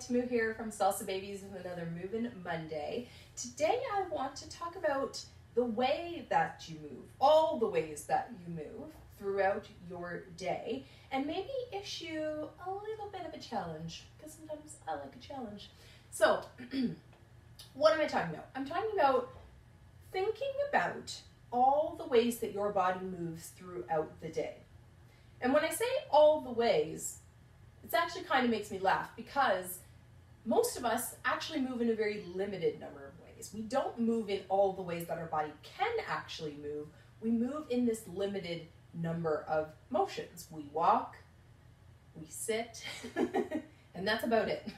Tamu here from Salsa Babies with another Movin' Monday. Today I want to talk about the way that you move, all the ways that you move throughout your day, and maybe issue a little bit of a challenge, because sometimes I like a challenge. So, what am I talking about? I'm talking about thinking about all the ways that your body moves throughout the day. And when I say all the ways, it actually kind of makes me laugh because most of us actually move in a very limited number of ways. We don't move in all the ways that our body can actually move. We move in this limited number of motions. We walk, we sit, and that's about it.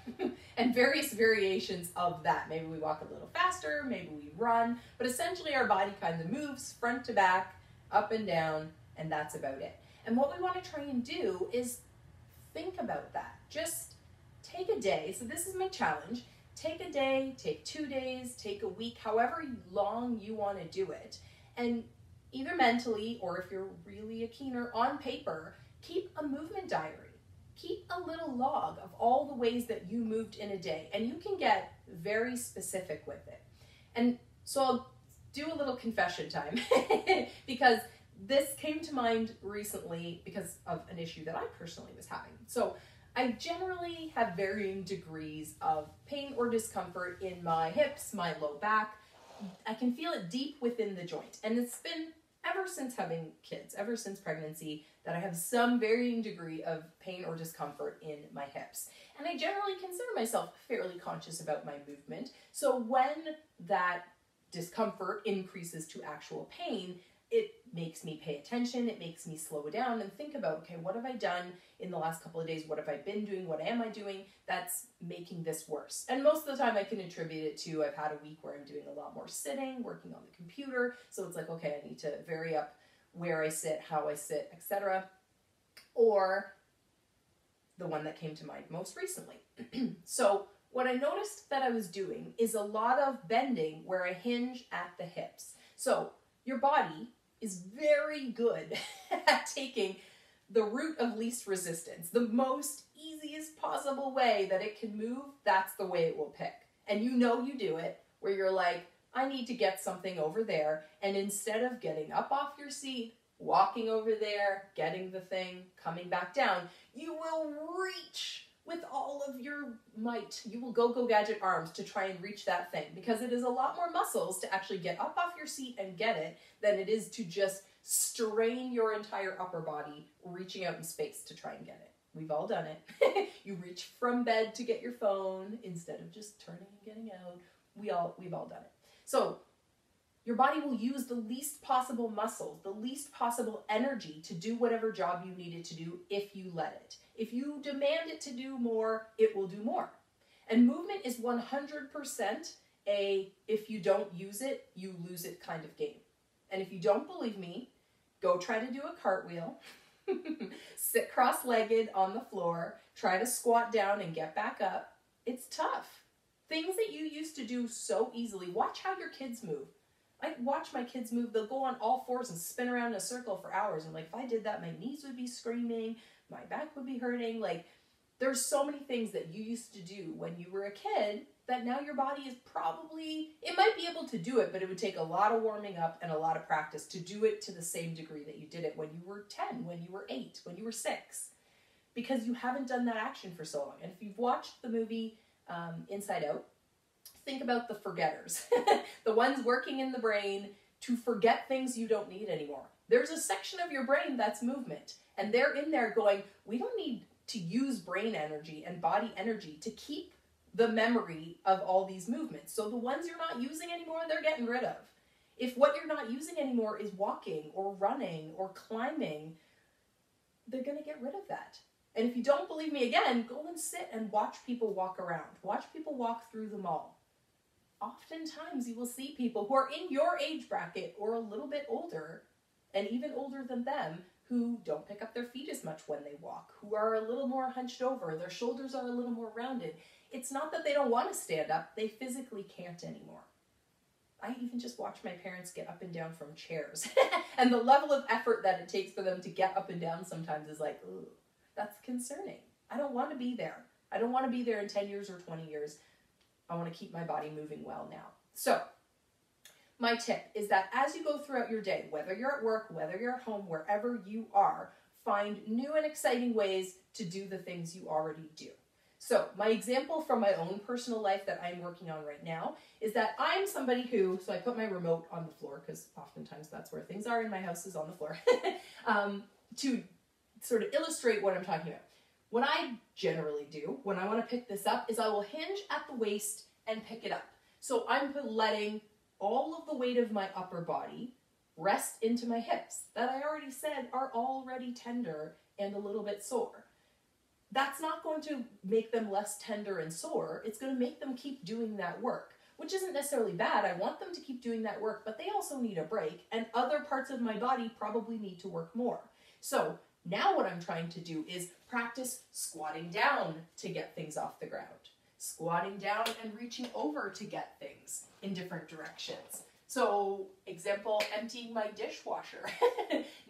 And various variations of that. Maybe we walk a little faster, maybe we run, but essentially our body kind of moves front to back, up and down, and that's about it. And what we want to try and do is think about that. Just take a day. So this is my challenge. Take a day, take 2 days, take a week, however long you want to do it. And either mentally or if you're really a keener, on paper, keep a movement diary. Keep a little log of all the ways that you moved in a day. And you can get very specific with it. And so I'll do a little confession time because this came to mind recently because of an issue that I personally was having. So I generally have varying degrees of pain or discomfort in my hips, my low back. I can feel it deep within the joint. And it's been ever since having kids, ever since pregnancy, that I have some varying degree of pain or discomfort in my hips. And I generally consider myself fairly conscious about my movement. So when that discomfort increases to actual pain, it makes me pay attention, it makes me slow down and think about, okay, what have I done in the last couple of days? What have I been doing? What am I doing that's making this worse? And most of the time I can attribute it to I've had a week where I'm doing a lot more sitting, working on the computer. So it's like, okay, I need to vary up where I sit, how I sit, etc. Or the one that came to mind most recently. So what I noticed that I was doing is a lot of bending where I hinge at the hips. So your body is very good at taking the route of least resistance. The most easiest possible way that it can move, that's the way it will pick. And you know you do it, where you're like, I need to get something over there. And instead of getting up off your seat, walking over there, getting the thing, coming back down, you will reach with all of your might. You will go gadget arms to try and reach that thing because it is a lot more muscles to actually get up off your seat and get it than it is to just strain your entire upper body reaching out in space to try and get it. We've all done it. You reach from bed to get your phone instead of just turning and getting out. We've all done it. So your body will use the least possible muscles, the least possible energy to do whatever job you need it to do if you let it. If you demand it to do more, it will do more. And movement is 100% a if you don't use it, you lose it kind of game. And if you don't believe me, go try to do a cartwheel, sit cross-legged on the floor, try to squat down and get back up. It's tough. Things that you used to do so easily. Watch how your kids move. I watch my kids move. They'll go on all fours and spin around in a circle for hours. I'm like, if I did that, my knees would be screaming, my back would be hurting. Like, there's so many things that you used to do when you were a kid that now your body is probably, it might be able to do it, but it would take a lot of warming up and a lot of practice to do it to the same degree that you did it when you were 10, when you were 8, when you were 6, because you haven't done that action for so long. And if you've watched the movie Inside Out, think about the forgetters, the ones working in the brain to forget things you don't need anymore. There's a section of your brain that's movement, and they're in there going, we don't need to use brain energy and body energy to keep the memory of all these movements. So the ones you're not using anymore, they're getting rid of. If what you're not using anymore is walking or running or climbing, they're going to get rid of that. And if you don't believe me again, go and sit and watch people walk around. Watch people walk through the mall. Oftentimes you will see people who are in your age bracket or a little bit older, and even older than them, who don't pick up their feet as much when they walk, who are a little more hunched over, their shoulders are a little more rounded. It's not that they don't want to stand up, they physically can't anymore. I even just watch my parents get up and down from chairs. And the level of effort that it takes for them to get up and down sometimes is like, ooh, that's concerning. I don't want to be there. I don't want to be there in 10 years or 20 years. I want to keep my body moving well now. So my tip is that as you go throughout your day, whether you're at work, whether you're at home, wherever you are, find new and exciting ways to do the things you already do. So my example from my own personal life that I'm working on right now is that I'm somebody who, so I put my remote on the floor because oftentimes that's where things are in my house, is on the floor, to sort of illustrate what I'm talking about. What I generally do when I want to pick this up is I will hinge at the waist and pick it up. So I'm letting all of the weight of my upper body rest into my hips that I already said are already tender and a little bit sore. That's not going to make them less tender and sore. It's going to make them keep doing that work, which isn't necessarily bad. I want them to keep doing that work, but they also need a break, and other parts of my body probably need to work more. So now what I'm trying to do is practice squatting down to get things off the ground, squatting down and reaching over to get things in different directions. So, example, emptying my dishwasher.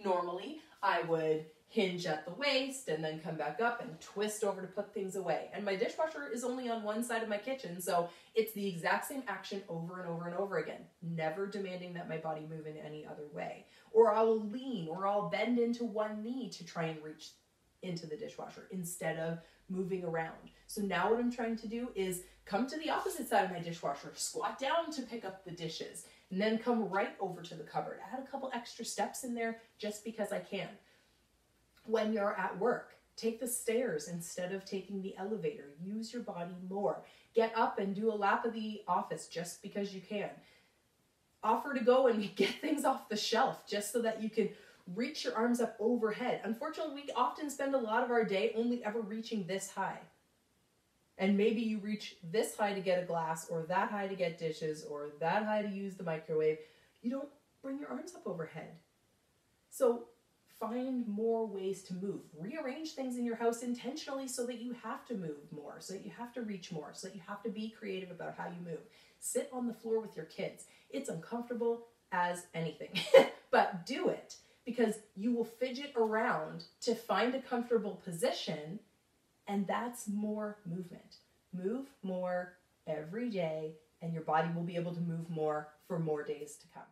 Normally, I would hinge at the waist and then come back up and twist over to put things away. And my dishwasher is only on one side of my kitchen, so it's the exact same action over and over and over again, never demanding that my body move in any other way. Or I'll lean or I'll bend into one knee to try and reach into the dishwasher instead of moving around. So now what I'm trying to do is come to the opposite side of my dishwasher, squat down to pick up the dishes, and then come right over to the cupboard. Add a couple extra steps in there just because I can. When you're at work, take the stairs instead of taking the elevator. Use your body more. Get up and do a lap of the office just because you can. Offer to go and get things off the shelf just so that you can reach your arms up overhead. Unfortunately, we often spend a lot of our day only ever reaching this high. And maybe you reach this high to get a glass, or that high to get dishes, or that high to use the microwave. You don't bring your arms up overhead. So find more ways to move. Rearrange things in your house intentionally so that you have to move more, so that you have to reach more, so that you have to be creative about how you move. Sit on the floor with your kids. It's uncomfortable as anything, but do it, because you will fidget around to find a comfortable position, and that's more movement. Move more every day, and your body will be able to move more for more days to come.